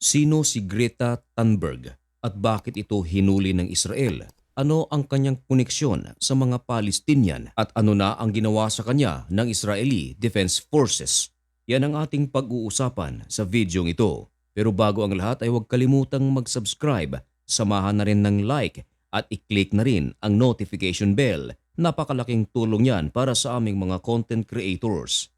Sino si Greta Thunberg at bakit ito hinuli ng Israel? Ano ang kanyang koneksyon sa mga Palestinian at ano na ang ginawa sa kanya ng Israeli Defense Forces? Yan ang ating pag-uusapan sa videong ito. Pero bago ang lahat ay huwag kalimutang mag-subscribe, samahan na rin ng like at i-click na rin ang notification bell. Napakalaking tulong yan para sa aming mga content creators.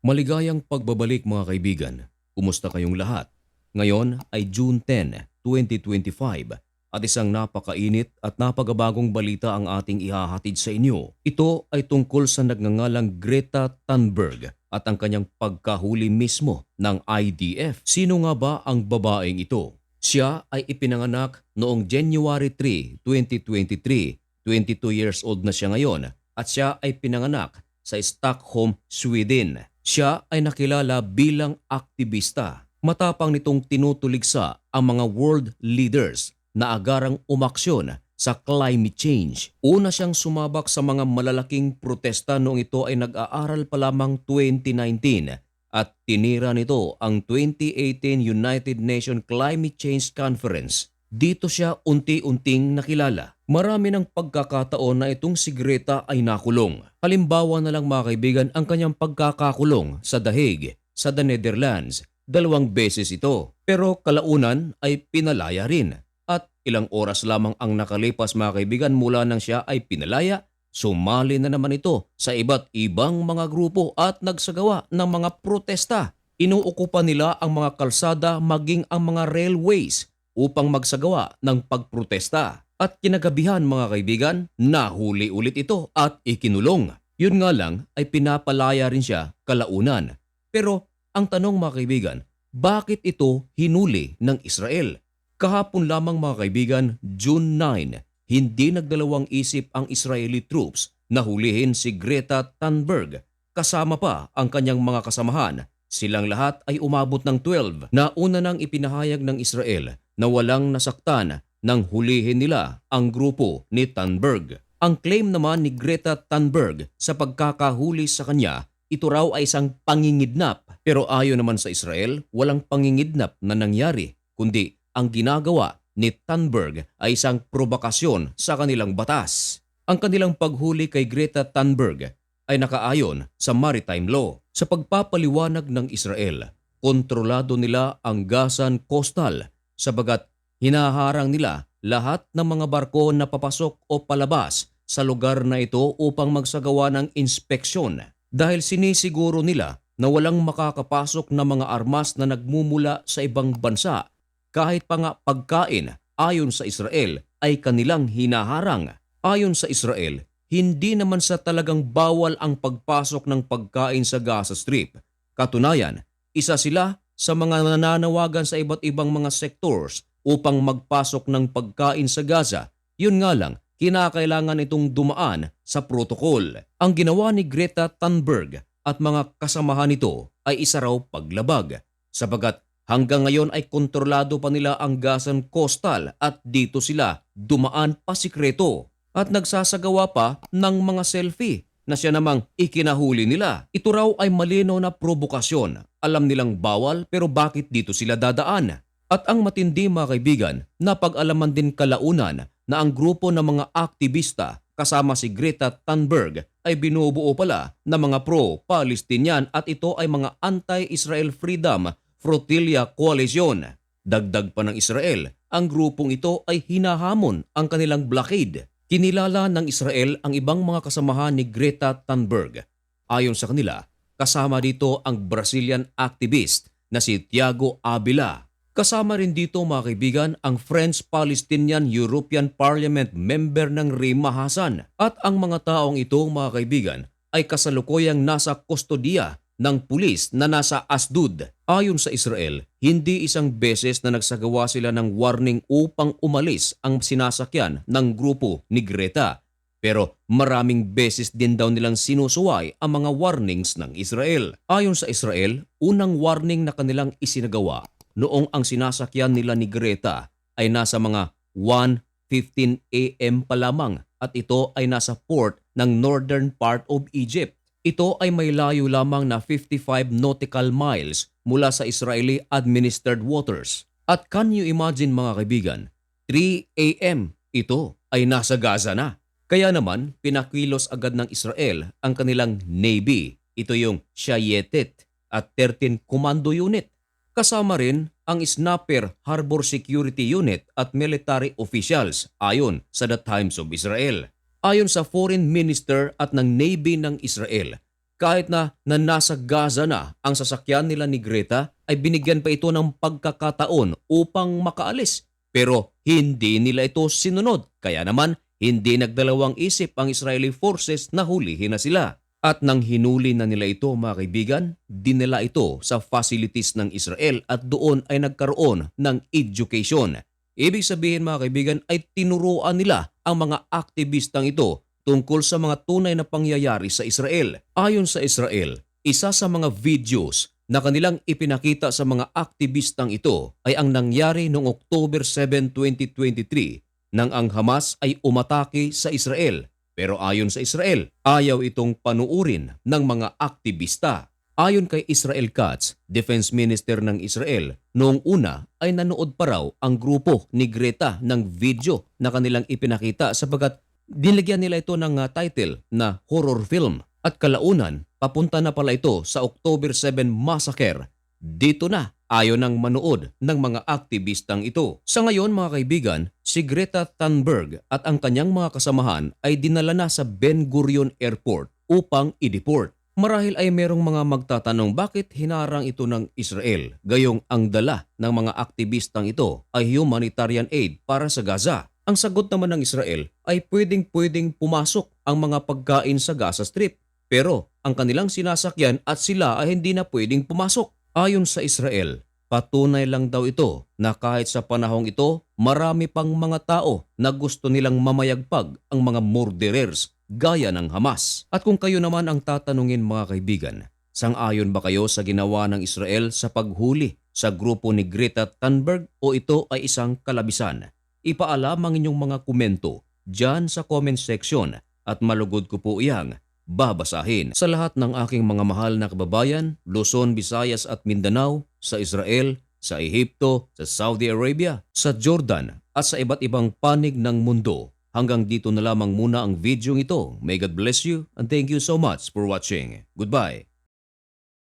Maligayang pagbabalik mga kaibigan. Kumusta kayong lahat? Ngayon ay June 10, 2025 at isang napakainit at napagabagong balita ang ating ihahatid sa inyo. Ito ay tungkol sa nagngangalang Greta Thunberg at ang kanyang pagkahuli mismo ng IDF. Sino nga ba ang babaeng ito? Siya ay ipinanganak noong January 3, 2023. 22 years old na siya ngayon at siya ay pinanganak sa Stockholm, Sweden. Siya ay nakilala bilang aktivista. Matapang nitong tinutuligsa ang mga world leaders na agarang umaksyon sa climate change. Una siyang sumabak sa mga malalaking protesta noong ito ay nag-aaral pa lamang 2019 at tinira nito ang 2018 United Nations Climate Change Conference. Dito siya unti-unting nakilala. Marami ng pagkakataon na itong si Greta ay nakulong. Halimbawa na lang mga kaibigan ang kanyang pagkakakulong sa The Hague, sa the Netherlands. 2 beses ito. Pero kalaunan ay pinalaya rin. At ilang oras lamang ang nakalipas mga kaibigan mula nang siya ay pinalaya, sumali na naman ito sa iba't ibang mga grupo at nagsagawa ng mga protesta. Inuukupan nila ang mga kalsada maging ang mga railways upang magsagawa ng pagprotesta. At kinagabihan mga kaibigan, nahuli ulit ito at ikinulong. Yun nga lang ay pinapalaya rin siya kalaunan. Pero ang tanong mga kaibigan, bakit ito hinuli ng Israel? Kahapon lamang mga kaibigan, June 9, hindi nagdalawang isip ang Israeli troops na hulihin si Greta Thunberg. Kasama pa ang kanyang mga kasamahan. Silang lahat ay umabot ng 12 na una nang ipinahayag ng Israel na walang nasaktan nang hulihin nila ang grupo ni Thunberg. Ang claim naman ni Greta Thunberg sa pagkakahuli sa kanya, ito raw ay isang pangingidnap. Pero ayon naman sa Israel, walang pangingidnap na nangyari, kundi ang ginagawa ni Thunberg ay isang provokasyon sa kanilang batas. Ang kanilang paghuli kay Greta Thunberg ay nakaayon sa maritime law. Sa pagpapaliwanag ng Israel, kontrolado nila ang Gazan Coastal sabagat hinaharang nila lahat ng mga barko na papasok o palabas sa lugar na ito upang magsagawa ng inspeksyon dahil sinisiguro nila na walang makakapasok na mga armas na nagmumula sa ibang bansa kahit pa nga pagkain ayon sa Israel ay kanilang hinaharang. Ayon sa Israel, hindi naman sa talagang bawal ang pagpasok ng pagkain sa Gaza Strip. Katunayan, isa sila sa mga nananawagan sa iba't ibang mga sectors upang magpasok ng pagkain sa Gaza. Yun nga lang, kinakailangan itong dumaan sa protokol. Ang ginawa ni Greta Thunberg at mga kasamahan nito ay isa raw paglabag sabagat hanggang ngayon ay kontrolado pa nila ang Gazan Coastal at dito sila dumaan pasikreto at nagsasagawa pa ng mga selfie na siya namang ikinahuli nila. Ito raw ay malinaw na provokasyon. Alam nilang bawal pero bakit dito sila dadaan? At ang matindi mga kaibigan, napag-alaman din kalaunan na ang grupo ng mga aktivista kasama si Greta Thunberg ay binubuo pala ng mga pro-Palestinian at ito ay mga Anti-Israel Freedom Flotilla Coalition. Dagdag pa ng Israel, ang grupong ito ay hinahamon ang kanilang blockade. Kinilala ng Israel ang ibang mga kasamahan ni Greta Thunberg. Ayon sa kanila, kasama dito ang Brazilian activist na si Tiago Avila. Kasama rin dito mga kaibigan ang French-Palestinian European Parliament member ng Rima Hassan at ang mga taong ito mga kaibigan ay kasalukuyang nasa kustodiya ng pulis na nasa Asdod. Ayon sa Israel, hindi isang beses na nagsagawa sila ng warning upang umalis ang sinasakyan ng grupo ni Greta. Pero maraming beses din daw nilang sinusuway ang mga warnings ng Israel. Ayon sa Israel, unang warning na kanilang isinagawa noong ang sinasakyan nila ni Greta ay nasa mga 1:15 a.m. pa lamang at ito ay nasa port ng northern part of Egypt. Ito ay may layo lamang na 55 nautical miles mula sa Israeli-administered waters. At can you imagine mga kaibigan, 3 a.m. ito ay nasa Gaza na. Kaya naman, pinakilos agad ng Israel ang kanilang Navy. Ito yung Shayetet at 13 Commando Unit. Kasama rin ang Snapper Harbor Security Unit at military officials ayon sa The Times of Israel. Ayon sa Foreign Minister at ng Navy ng Israel, kahit na nasa Gaza na ang sasakyan nila ni Greta ay binigyan pa ito ng pagkakataon upang makaalis. Pero hindi nila ito sinunod, kaya naman hindi nagdalawang isip ang Israeli forces na hulihin na sila. At nang hinuli na nila ito mga kaibigan, dinala ito sa facilities ng Israel at doon ay nagkaroon ng education. Ibig sabihin mga kaibigan ay tinuruan nila ang mga aktivistang ito tungkol sa mga tunay na pangyayari sa Israel. Ayon sa Israel, isa sa mga videos na kanilang ipinakita sa mga aktivistang ito ay ang nangyari noong October 7, 2023 nang ang Hamas ay umatake sa Israel. Pero ayon sa Israel, ayaw itong panuurin ng mga aktivista. Ayon kay Israel Katz, Defense Minister ng Israel, noong una ay nanood pa raw ang grupo ni Greta ng video na kanilang ipinakita sapagkat dinagyan nila ito ng title na horror film. At kalaunan, papunta na pala ito sa October 7 massacre. Dito na ayaw nang manood ng mga aktivistang ito. Sa ngayon mga kaibigan, si Greta Thunberg at ang kanyang mga kasamahan ay dinala na sa Ben Gurion Airport upang i-deport. Marahil ay merong mga magtatanong bakit hinarang ito ng Israel, gayong ang dala ng mga aktivistang ito ay humanitarian aid para sa Gaza. Ang sagot naman ng Israel ay pwedeng pumasok ang mga pagkain sa Gaza Strip, pero ang kanilang sinasakyan at sila ay hindi na pwedeng pumasok. Ayon sa Israel, patunay lang daw ito na kahit sa panahong ito, marami pang mga tao na gusto nilang mamayagpag ang mga murderers gaya ng Hamas. At kung kayo naman ang tatanungin mga kaibigan, sang-ayon ba kayo sa ginawa ng Israel sa paghuli sa grupo ni Greta Thunberg o ito ay isang kalabisan? Ipaalam ang inyong mga komento dyan sa comment section at malugod ko po iyang babasahin. Sa lahat ng aking mga mahal na kababayan, Luzon, Visayas at Mindanao, sa Israel, sa Ehipto, sa Saudi Arabia, sa Jordan at sa iba't ibang panig ng mundo. Hanggang dito na lamang muna ang video ito. May God bless you and thank you so much for watching. Goodbye.